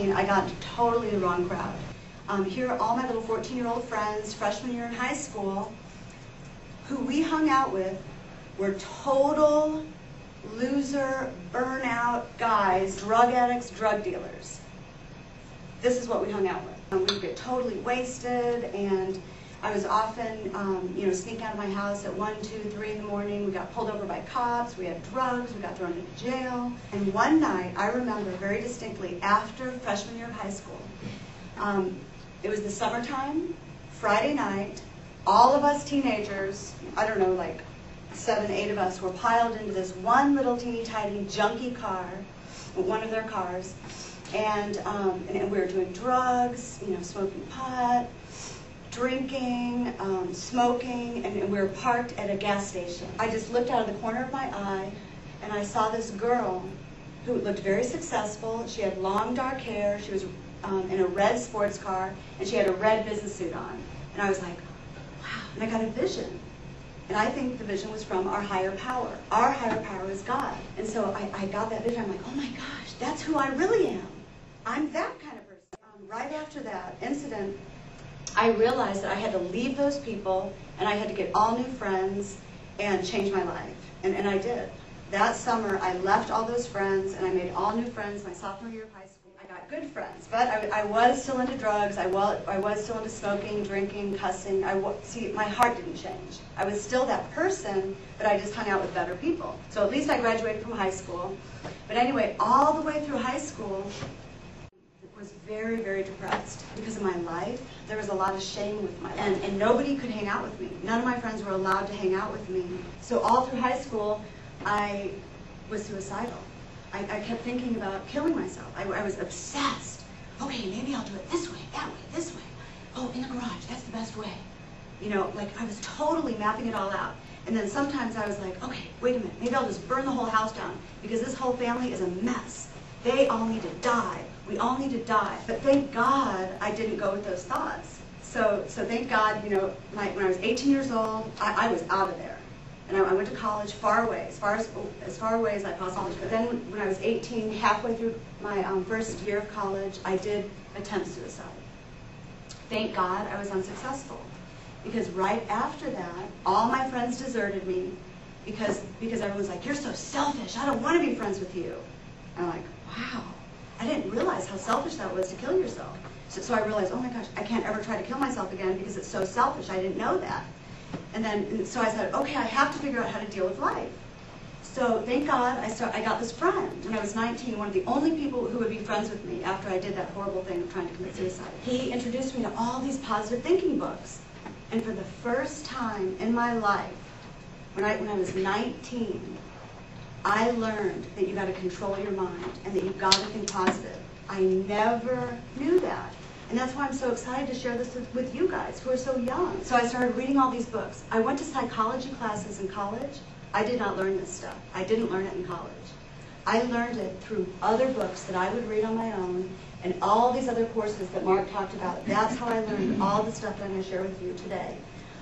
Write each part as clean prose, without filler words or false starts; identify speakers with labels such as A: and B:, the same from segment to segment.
A: 14, I got totally the wrong crowd. Here are all my little 14-year-old friends, freshman year in high school, who we hung out with were total loser, burnout guys, drug addicts, drug dealers. This is what we hung out with. We would get totally wasted, and I was often, sneaking out of my house at 1, 2, 3 in the morning. We got pulled over by cops. We had drugs. We got thrown into jail. And one night, I remember very distinctly, after freshman year of high school, it was the summertime, Friday night. All of us teenagers, I don't know, like 7, 8 of us, were piled into this one little teeny tiny junky car, one of their cars, and we were doing drugs, smoking pot, drinking, smoking, and we were parked at a gas station. I just looked out of the corner of my eye, and I saw this girl who looked very successful. She had long dark hair. She was in a red sports car, and she had a red business suit on. And I was like, wow, and I got a vision. And I think the vision was from our higher power. Our higher power is God. And so I got that vision. I'm like, oh my gosh, that's who I really am. I'm that kind of person. Right after that incident, I realized that I had to leave those people, and I had to get all new friends and change my life. And I did. That summer, I left all those friends, and I made all new friends my sophomore year of high school. I got good friends, but I was still into drugs. I was still into smoking, drinking, cussing. See, my heart didn't change. I was still that person, but I just hung out with better people. So at least I graduated from high school. But anyway, all the way through high school, was very, very depressed because of my life. There was a lot of shame with my life, and nobody could hang out with me. None of my friends were allowed to hang out with me. So all through high school, I was suicidal. I kept thinking about killing myself. I was obsessed. Okay, maybe I'll do it this way, that way, this way. Oh, in the garage, that's the best way. I was totally mapping it all out. And then sometimes I was like, okay, wait a minute, maybe I'll just burn the whole house down because this whole family is a mess. They all need to die. We all need to die. But thank God I didn't go with those thoughts. So thank God, when I was 18 years old, I was out of there. And I went to college far away, as far away as I possibly could. Then when I was 18, halfway through my first year of college, I did attempt suicide. Thank God I was unsuccessful. Because right after that, all my friends deserted me because everyone's like, you're so selfish. I don't want to be friends with you. And I'm like, wow. I didn't realize how selfish that was to kill yourself. So I realized, oh my gosh, I can't ever try to kill myself again because it's so selfish. I didn't know that. So I said, okay, I have to figure out how to deal with life. So thank God I got this friend. When I was 19, one of the only people who would be friends with me after I did that horrible thing of trying to commit suicide. He introduced me to all these positive thinking books. And for the first time in my life, when I was 19, I learned that you got to control your mind and that you've got to think positive. I never knew that. And that's why I'm so excited to share this with you guys who are so young. So I started reading all these books. I went to psychology classes in college. I did not learn this stuff. I didn't learn it in college. I learned it through other books that I would read on my own and all these other courses that Mark talked about. That's how I learned all the stuff that I'm going to share with you today.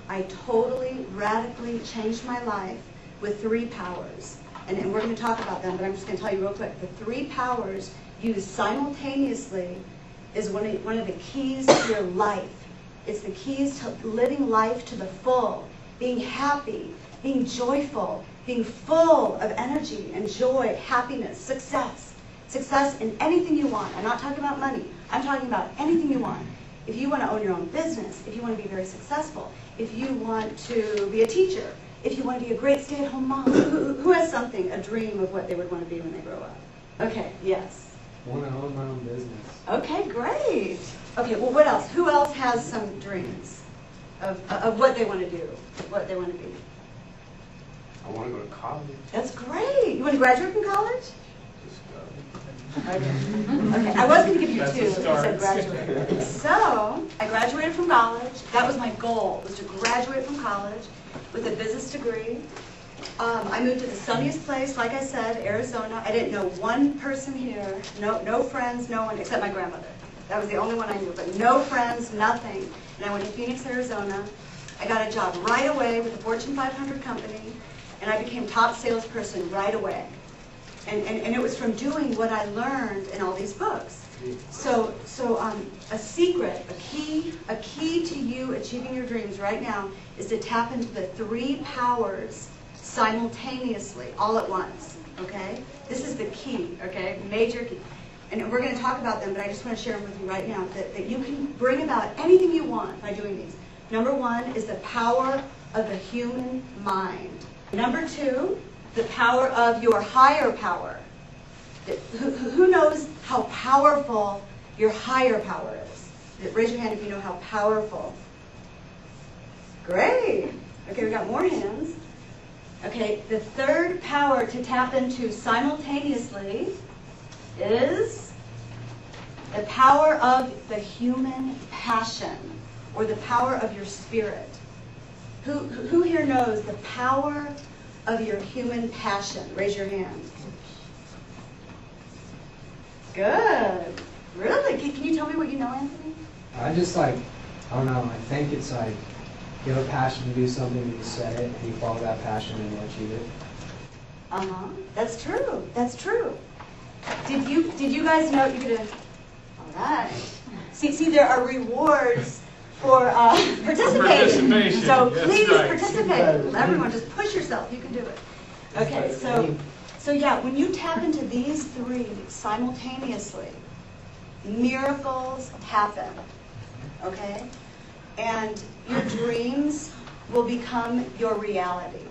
A: I totally, radically changed my life with 3 powers. And we're going to talk about them, but I'm just going to tell you real quick. The 3 powers used simultaneously is one of the keys to your life. It's the keys to living life to the full, being happy, being joyful, being full of energy and joy, happiness, success. Success in anything you want. I'm not talking about money. I'm talking about anything you want. If you want to own your own business, if you want to be very successful, if you want to be a teacher, if you want to be a great stay-at-home mom, who has something, a dream of what they would want to be when they grow up? Okay, yes.
B: I want to own my own business.
A: Okay, great. Okay, well, what else? Who else has some dreams of what they want to do, what they want to be?
B: I want to go to college.
A: That's great. You want to graduate from college?
B: Just go.
A: Okay, I was going to give you 2 if you said graduate. So, I graduated from college. That was my goal, was to graduate from college with a business degree. I moved to the sunniest place, like I said, Arizona. I didn't know one person here, no friends, no one, except my grandmother. That was the only one I knew, but no friends, nothing. And I went to Phoenix, Arizona. I got a job right away with a Fortune 500 company, and I became top salesperson right away. And it was from doing what I learned in all these books. So a secret, a key to you achieving your dreams right now is to tap into the 3 powers simultaneously, all at once, okay? This is the key, okay? Major key. And we're going to talk about them, but I just want to share them with you right now, that you can bring about anything you want by doing these. Number 1 is the power of the human mind. Number 2, the power of your higher power. Who knows how powerful your higher power is? Raise your hand if you know how powerful. Great. Okay, we got more hands. Okay, the 3rd power to tap into simultaneously is the power of the human passion, or the power of your spirit. Who here knows the power of your human passion? Raise your hand. Good. Really? Can you tell me what you know, Anthony?
C: I just I don't know, I think it's like, you have a passion to do something, you set it, and you follow that passion and you achieve it.
A: Uh-huh. That's true. That's true. Did you guys know you could have... All right. See, there are rewards for participating. So
B: That's
A: please
B: right.
A: participate. Everyone, just push yourself. You can do it. Okay, so yeah, when you tap into these 3 simultaneously, miracles happen, okay? And your dreams will become your reality.